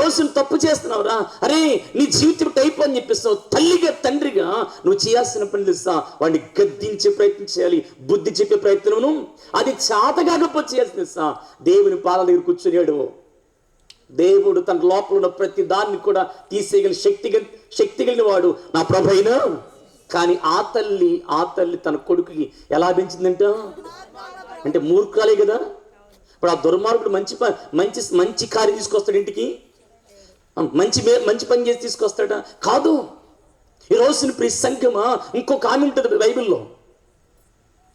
రోజును తప్పు చేస్తున్నావురా, అరే నీ జీవితం టైప్ అని చెప్పిస్తావు. తల్లిగా తండ్రిగా నువ్వు చేయాల్సిన పని తెలుసా? వాడిని గద్దించే ప్రయత్నం చేయాలి, బుద్ధి చెప్పే ప్రయత్నం. అది చేత కాకపోతే చేయాల్సి తెలుసా? దేవుని పాదాల దగ్గర కూర్చునేడు. దేవుడు తన లోపల ఉన్న ప్రతి దాన్ని కూడా తీసేయగలిగిన శక్తి కలిగిన వాడు నా ప్రభు అయినా. కానీ ఆ తల్లి తన కొడుకుకి ఎలా పెంచిందంట అంటే మూర్ఖాలే కదా. ఇప్పుడు ఆ దుర్మార్గుడు మంచి కార్యం తీసుకొస్తాడు ఇంటికి, మంచి పని చేసి తీసుకొస్తాడా? కాదు. ఈ రోజున ప్రియ సంఘమా ఇంకొక ఆమె ఉంటుంది బైబిల్లో,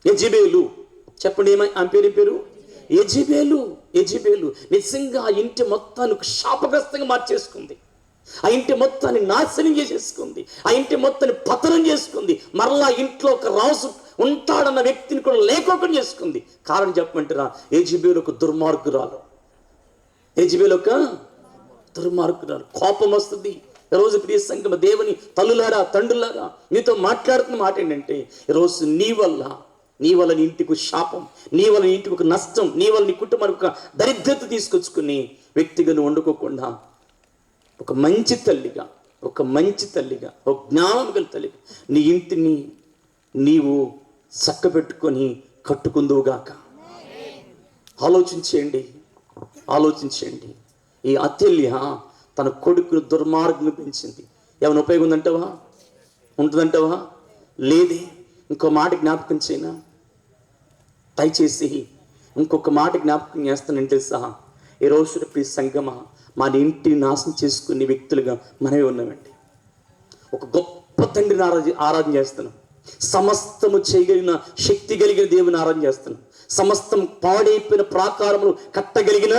యెజబెలు. చెప్పండి ఆమె పేరు యెజబెలు. నిజంగా ఆ ఇంటి మొత్తానికి శాపగ్రస్తంగా మార్చేసుకుంది. ఆ ఇంటి మొత్తాన్ని నాశనం చేసేసుకుంది. ఆ ఇంటి మొత్తాన్ని పతనం చేసుకుంది. మరలా ఇంట్లో ఒక రాజు ఉంటాడన్న వ్యక్తిని కూడా లేకోకుండా చేసుకుంది. కారణం చెప్పమంటారా? యెజబెలు ఒక దుర్మార్గురాలు. కోపం వస్తుంది. ఈరోజు ప్రియ సంఘం, దేవుని తల్లులారా తండ్రులారా, మీతో మాట్లాడుతున్న మాట ఏంటంటే, ఈరోజు నీ వల్ల నీ ఇంటికి శాపం, నీ వల్ల నీ ఇంటికి ఒక నష్టం, నీ వల్ల నీ కుటుంబానికి ఒక దరిద్రత తీసుకొచ్చుకుని వ్యక్తిగా నువ్వు వండుకోకుండా ఒక మంచి తల్లిగా, ఒక జ్ఞానం గల తల్లిగా నీ ఇంటిని నీవు చక్కబెట్టుకొని కట్టుకుందువుగాక. ఆలోచించండి. ఈ అతల్య తన కొడుకును దుర్మార్గంగా పెంచింది. ఏమైనా ఉపయోగం ఉంటుందంటావా? లేదే. ఇంకో మాట జ్ఞాపకం చేయనా? దయచేసి ఇంకొక మాట జ్ఞాపకం చేస్తానంటే తెలుసా? ఈ రోజు ప్రియ సంగమా, మన ఇంటిని నాశనం చేసుకునే వ్యక్తులుగా మనమే ఉన్నామండి. ఒక గొప్ప తండ్రిని ఆరాధన చేస్తున్నాం. సమస్తము చేయగలిగిన శక్తి కలిగిన దేవుని ఆరాధన చేస్తున్నాం. సమస్తం పాడైపోయిన ప్రాకారములు కట్టగలిగిన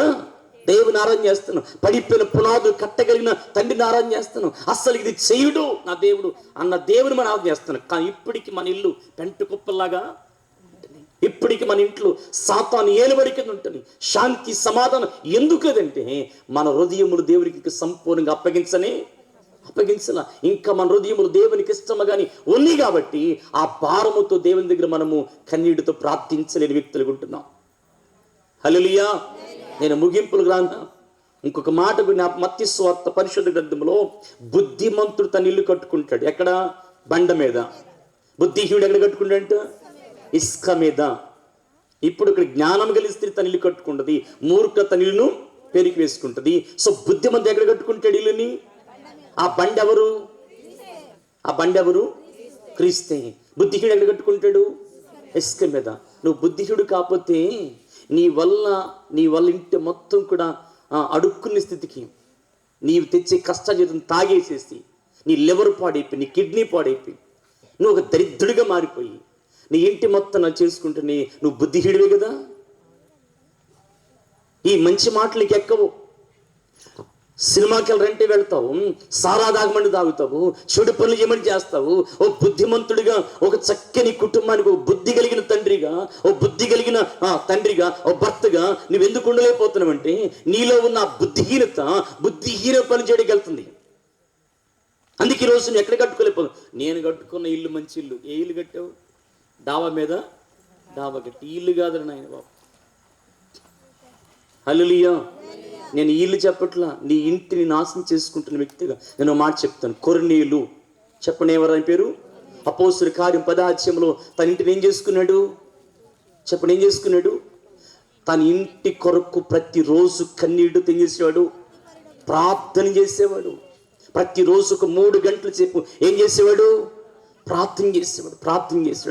దేవుని ఆరాధన చేస్తున్నాం. పడిపోయిన పునాదులు కట్టగలిగిన తండ్రిని ఆరాధన చేస్తున్నాం. అస్సలు ఇది చేయుడు నా దేవుడు అన్న దేవుని మనం ఆరాధన చేస్తున్నాం. కానీ ఇప్పటికి మన ఇల్లు పెంట కుప్పల్లాగా, ఇప్పటికి మన ఇంట్లో సాతాను ఏలుబడి కింద ఉంటుంది. శాంతి సమాధానం ఎందుకు లేదంటే మన హృదయములు దేవునికి సంపూర్ణంగా అప్పగించాల. ఇంకా మన హృదయములు దేవునికి ఇష్టము కానీ ఉన్నాయి కాబట్టి ఆ భారముతో దేవుని దగ్గర మనము కన్నీటితో ప్రార్థించలేని వ్యక్తులుగా ఉంటున్నాం. హల్లెలూయా. నేను ముగింపులు రానా, ఇంకొక మాట మత్తయి సువార్త పరిశుద్ధ గ్రంథంలో, బుద్ధిమంతుడు తన ఇల్లు కట్టుకుంటాడు. ఎక్కడ? బండ మీద. బుద్ధిహీనుడు ఎక్కడ కట్టుకుంటాడంట? ఇసుక మీద. ఇప్పుడు ఇక్కడ జ్ఞానం కలిగిన స్త్రీ తన ఇల్లు కట్టుకుంటుంది, మూర్ఖ తన ఇల్లును పెరిగి వేసుకుంటుంది. సో బుద్ధిమంతుడు ఎక్కడ కట్టుకుంటాడు ఇల్లుని? ఆ బండి ఎవరు? క్రీస్తే. బుద్ధిహీనుడు ఎక్కడ కట్టుకుంటాడు? ఇసుక మీద. నువ్వు బుద్ధిహీనుడు కాకపోతే నీ వల్ల ఇంటి మొత్తం కూడా అడుక్కునే స్థితికి, నీవు తెచ్చే కష్టజీతం తాగేసేసి నీ లివర్ పాడైపోయి, నీ కిడ్నీ పాడైపోయి, నువ్వు ఒక దరిద్రుడిగా మారిపోయి నీ ఇంటి మొత్తం చేసుకుంటేనే నువ్వు బుద్ధిహీనుడివే కదా. ఈ మంచి మాటలకి ఎక్కవు. సినిమాకి వెళ్ళరంటే వెళ్తావు, సారా తాగమని తాగుతావు, చెడు పనులు ఏమని చేస్తావు. ఓ బుద్ధిమంతుడిగా, ఒక చక్కని కుటుంబానికి ఒక బుద్ధి కలిగిన తండ్రిగా, ఓ భర్తగా నువ్వెందుకు ఉండలేకపోతున్నావంటే నీలో ఉన్న బుద్ధిహీన పని చేయడానికి వెళ్తుంది. అందుకే ఈరోజు నువ్వు ఎక్కడ కట్టుకోలేకపోతున్నావు. నేను కట్టుకున్న ఇల్లు మంచి ఇల్లు. ఏ ఇల్లు కట్టావు? డాబా మీద డాబా కట్టి. ఇల్లు కాదని నాయన బాబు. హల్లెలూయా. నేను ఇల్లు చెప్పట్లా, నీ ఇంటిని నాశనం చేసుకుంటున్న వ్యక్తిగా నేను మాట చెప్తాను. కొర్నేలు. చెప్పండి, ఎవరైనా పేరు? అపోస్తుల కార్యం 10 తన ఇంటిని ఏం చేసుకున్నాడు? చెప్పండి, ఏం చేసుకున్నాడు? తన ఇంటి కొరకు ప్రతిరోజు కన్నీళ్లు తెంగేసేవాడు, ప్రార్థన చేసేవాడు. ప్రతిరోజు ఒక 3 గంటల సేపు ఏం చేసేవాడు? ప్రార్థన చేసేవాడు.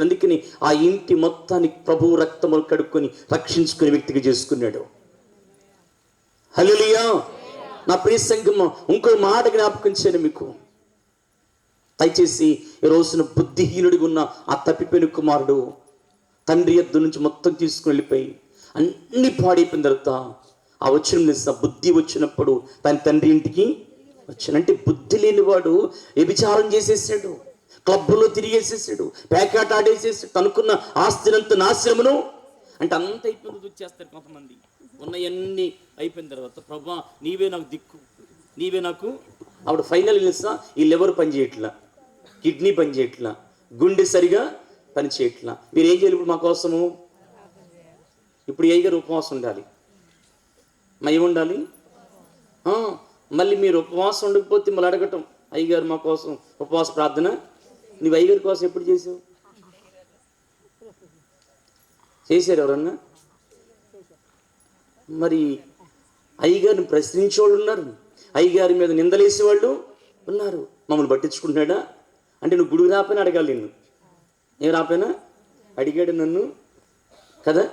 అందుకని ఆ ఇంటి మొత్తానికి ప్రభువు రక్తములు కడుక్కొని రక్షించుకునే వ్యక్తిగా చేసుకున్నాడు. హల్లెలూయా. నా ప్రియ సంఘమా, ఇంకో మాట జ్ఞాపకం చేయను మీకు. దయచేసి ఈ రోజున బుద్ధిహీనుడిగా ఉన్న ఆ తప్పిపోయిన కుమారుడు తండ్రి యొద్ద నుంచి మొత్తం తీసుకుని వెళ్ళిపోయి అన్ని పాడైపోయిన తర్వాత ఆ వచ్చిన బుద్ధి వచ్చినప్పుడు తన తండ్రి ఇంటికి వచ్చానంటే, బుద్ధి లేనివాడు వ్యభిచారం చేసేసాడు, క్లబ్లో తిరిగేసేసాడు, పేకాట ఆడేసేసాడు, తనుకున్న ఆస్తినంత నాశనమును అంటే అంత అయిపోయింది వచ్చేస్తారు కొంతమంది. ఉన్నవన్నీ అయిపోయిన తర్వాత, ప్రభా నీవే నాకు దిక్కు, నీవే నాకు. అప్పుడు ఫైనల్ తెలుసా, ఈ లివర్ పని చేయట్లా, కిడ్నీ పని చేయట్లా, గుండె సరిగా పని చేయట్లా. మీరు ఏం చేయాలి ఇప్పుడు మా కోసము? ఇప్పుడు ఏ గారు ఉపవాసం ఉండాలి, ఏముండాలి? మళ్ళీ మీరు ఉపవాసం ఉండకపోతే మళ్ళీ అడగటం, అయ్యగారు మా కోసం ఉపవాస ప్రార్థన. నువ్వు అయ్యగారి కోసం ఎప్పుడు చేసావు? చేశారు ఎవరన్నా? మరి అయ్యగారిని ప్రశ్నించేవాళ్ళు ఉన్నారు, అయ్యగారి మీద నిందలేసేవాళ్ళు ఉన్నారు. మమ్మల్ని పట్టించుకుంటున్నాడా అంటే నువ్వు గుడికి రాపోయినా అడగాలి, నిన్ను ఏం రాపోయినా అడిగాడు నన్ను కదా.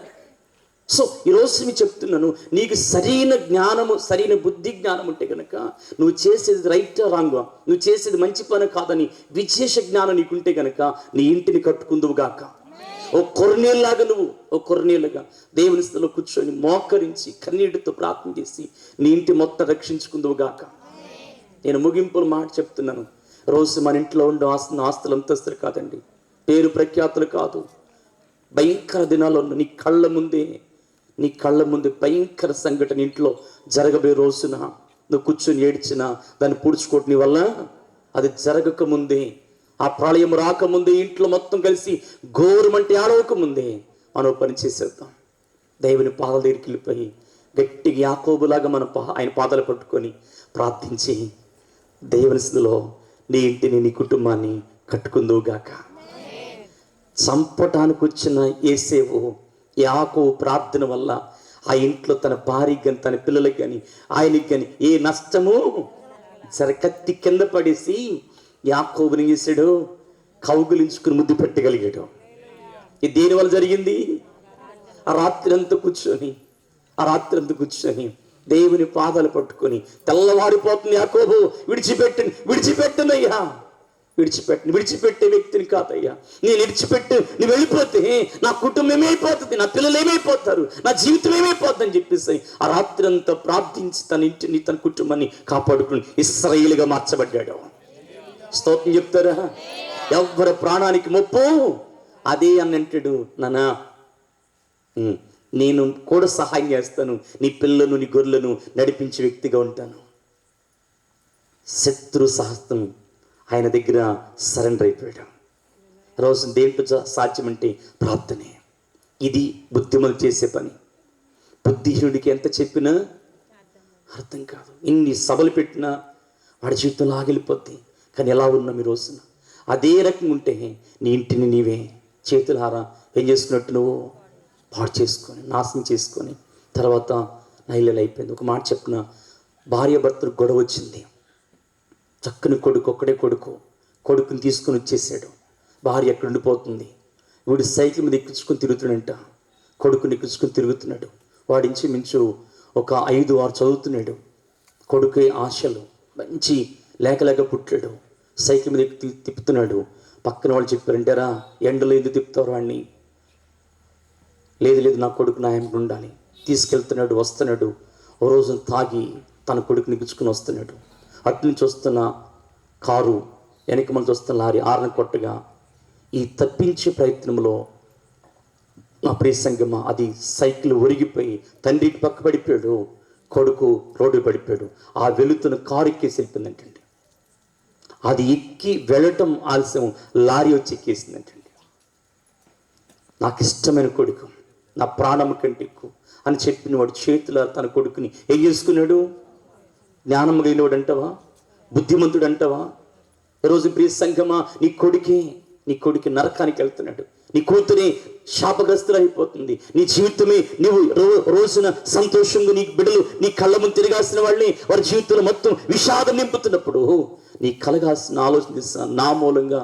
సో ఈరోజు మీకు చెప్తున్నాను, నీకు సరైన జ్ఞానము, సరైన బుద్ధి జ్ఞానం ఉంటే కనుక నువ్వు చేసేది రైట్ రాంగా, నువ్వు చేసేది మంచి పని కాదని విశేష జ్ఞానం నీకుంటే కనుక నీ ఇంటిని కట్టుకుందువు గాక. ఓ కొర్నేలులాగా నువ్వు ఓ కొర్నేలుగా దేవుని స్థితిలో కూర్చొని మోకరించి కన్నీటితో ప్రార్థన చేసి నీ ఇంటి మొత్తం రక్షించుకుందువు గాక. నేను ముగింపుల మాట చెప్తున్నాను. రోజు మన ఇంట్లో ఉండే ఆస్తులు అంతస్తులు కాదండి, పేరు ప్రఖ్యాతులు కాదు. భయంకర దినాల్లో నీ కళ్ళ ముందే భయంకర సంఘటన ఇంట్లో జరగబోయే రోజున నువ్వు కూర్చొని ఏడ్చినా దాన్ని పూడ్చుకోవటం వల్ల అది జరగక ముందే, ఆ ప్రళయం రాకముందే, ఇంట్లో మొత్తం కలిసి ఘోరమంటే ఆడవకముందే మనం పని చేసేద్దాం. దేవుని పాదాల దగ్గరికి వెళ్ళిపోయి గట్టిగా యాకోబులాగా మన ఆయన పాదాలు పట్టుకొని ప్రార్థించి దేవుని స్థితిలో నీ ఇంటిని, నీ కుటుంబాన్ని కట్టుకుందువుగాక. చంపటానికి వచ్చిన యేసేవు యాకోబు ప్రార్థన వల్ల ఆ ఇంట్లో తన భార్యకి కానీ తన పిల్లలకి కానీ ఆయనకి కానీ ఏ నష్టము కత్తి కింద పడేసి యాకోబుని చేశాడు, కౌగులించుకుని ముద్దు పెట్టగలిగాడు. ఇది దేనివల్ల జరిగింది? ఆ రాత్రి అంతా కూర్చొని దేవుని పాదాలు పట్టుకొని తెల్లవారిపోతుంది యాకోబు, విడిచిపెట్టనయ్యా, విడిచిపెట్టే వ్యక్తిని కాదయ్యా. నేను నువ్వు వెళ్ళిపోతే నా కుటుంబం ఏమైపోతుంది, నా పిల్లలు ఏమైపోతారు, నా జీవితం ఏమైపోతుంది అని చెప్పేసి ఆ రాత్రి అంతా ప్రార్థించి తన ఇంటిని, తన కుటుంబాన్ని కాపాడుకుని ఇశ్రాయేలుగా మార్చబడ్డాడు. స్తోత్రం చెప్తారా? ఎవరి ప్రాణానికి ముప్పు అదే అని అంటాడు. నానా నేను కూడా సహాయం చేస్తాను, నీ పిల్లలను నీ గొర్రెలను నడిపించే వ్యక్తిగా ఉంటాను. శత్రు సహస్తం ఆయన దగ్గర సరెండర్ అయిపోయాడు. రోజు దేంట్లో సాధ్యమంటే ప్రార్థనే. ఇది బుద్ధిమంతుడు చేసే పని. బుద్ధిహీనుడికి ఎంత చెప్పినా అర్థం కాదు, ఇన్ని సభలు పెట్టినా వాడి జీవితంలో ఆగిలిపోద్ది. కానీ ఎలా ఉన్నాం ఈ రోజున? అదే రకంగా ఉంటే నీ ఇంటిని నీవే చేతులారా ఏం చేసుకున్నట్టు నువ్వు పాడు చేసుకొని నాశనం చేసుకొని తర్వాత నైలలు అయిపోయింది. ఒక మాట చెప్పిన, భార్య భర్తలు గొడవ వచ్చింది. చక్కని ఒక్కడే కొడుకుని తీసుకొని వచ్చేసాడు. భార్య ఎక్కడ ఉండిపోతుంది. వీడు సైకిల్ మీద ఎక్కించుకొని తిరుగుతున్నాడంట, కొడుకుని ఎక్కించుకొని తిరుగుతున్నాడు. వాడించి మించు ఒక 5-6 చదువుతున్నాడు. కొడుకు ఆశలు మంచి లేక పుట్టాడు. సైకిల్ మీద తిప్పుతున్నాడు. పక్కన వాళ్ళు చెప్పారంటారా, ఎండలో ఎందుకు తిప్పుతారు వాడిని? లేదు నా కొడుకు నా ఎంట ఉండాలి. తీసుకెళ్తున్నాడు, వస్తున్నాడు. ఓ రోజు తాగి తన కొడుకుని ఎక్కించుకొని వస్తున్నాడు. అటు నుంచి వస్తున్న కారు వెనక మంచి వస్తున్న లారీ ఆరణ కొట్టగా ఈ తప్పించే ప్రయత్నంలో నా ప్రియ సంగమా అది సైకిల్ ఒరిగిపోయి తండ్రికి పక్క పడిపోయాడు, కొడుకు రోడ్డు పడిపోయాడు. ఆ వెళుతున్న కారు ఎక్కేసి వెళ్ళిపోయిందంటండి. అది ఎక్కి వెళ్ళటం ఆలస్యం, లారీ వచ్చి ఎక్కేసిందంటండి. నాకు ఇష్టమైన కొడుకు, నా ప్రాణం కంటే ఎక్కువ అని చెప్పిన వాడు చేతుల తన కొడుకుని ఏం చేసుకున్నాడు? జ్ఞానం కలిగినవాడు అంటావా? బుద్ధిమంతుడు అంటావా? ఈరోజు ప్రియ సంఘమా, నీ కొడుకు నరకానికి వెళ్తున్నాడు. నీ కూతురే శాపగ్రస్తులు అయిపోతుంది. నీ జీవితమే నువ్వు రోజున సంతోషంగా నీ బిడ్డలు నీ కళ్ళ ముందు తిరగాల్సిన వాళ్ళని వారి జీవితంలో మొత్తం విషాదం నింపుతున్నప్పుడు నీ కలగాల్సిన ఆలోచన చేస్తా, నా మూలంగా,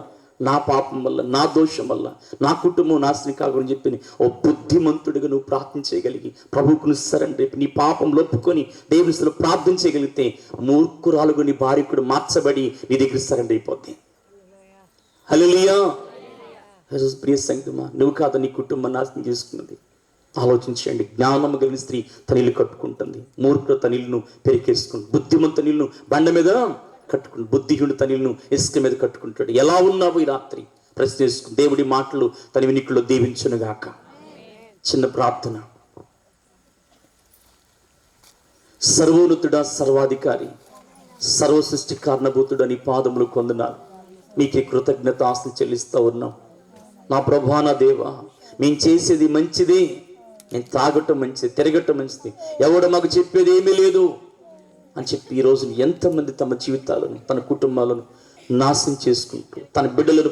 నా పాపం వల్ల, నా దోషం వల్ల నా కుటుంబం నాశనం కాకూడని చెప్పి ఓ బుద్ధిమంతుడిగా నువ్వు ప్రార్థన చేయగలిగి ప్రభువుకు సరెండర్ నీ పాపం ఒప్పుకొని దేవునిలో ప్రార్థన చేయగలిగితే మూర్ఖురాలుగా నీ భార్య కూడా మార్చబడి నీ దగ్గర సరెండర్ అయిపోద్ది. హల్లెలూయా. ప్రియ సంగమా, నువ్వు కాదు నీ కుటుంబం నాశనం చేసుకున్నది. ఆలోచించండి. జ్ఞానం కలిగిన స్త్రీ తన ఇల్లు కట్టుకుంటుంది, మూర్ఖుడు తన ఇల్లును పెరికేసుకుంటుంది, బుద్ధిమంతుని ఇల్లును బండ మీద కట్టుకుంటు, బుద్ధిహీనుడు తన ఇల్లును ఇసుక మీద కట్టుకుంటాడు. ఎలా ఉన్నావు ఈ రాత్రి ప్రశ్న చేసుకుని దేవుడి మాటలు తన వినికిలో దీవించునుగాక. చిన్న ప్రార్థన. సర్వోన్నతుడా, సర్వాధికారి, సర్వ సృష్టి కారణభూతుడు నీ పాదములు కొందనాలు. మీకే కృతజ్ఞత ఆస్తులు చెల్లిస్తూ ఉన్నాం. నా ప్రభువా, నా దేవా, మేము చేసేది మంచిదే, మేము తాగటం మంచిది, తిరగటం మంచిది, ఎవడు మాకు చెప్పేది ఏమీ లేదు. అని చెప్పి ఈరోజు ఎంతమంది తమ జీవితాలను, తన కుటుంబాలను నాశనం చేసుకుంటూ, తన బిడ్డలను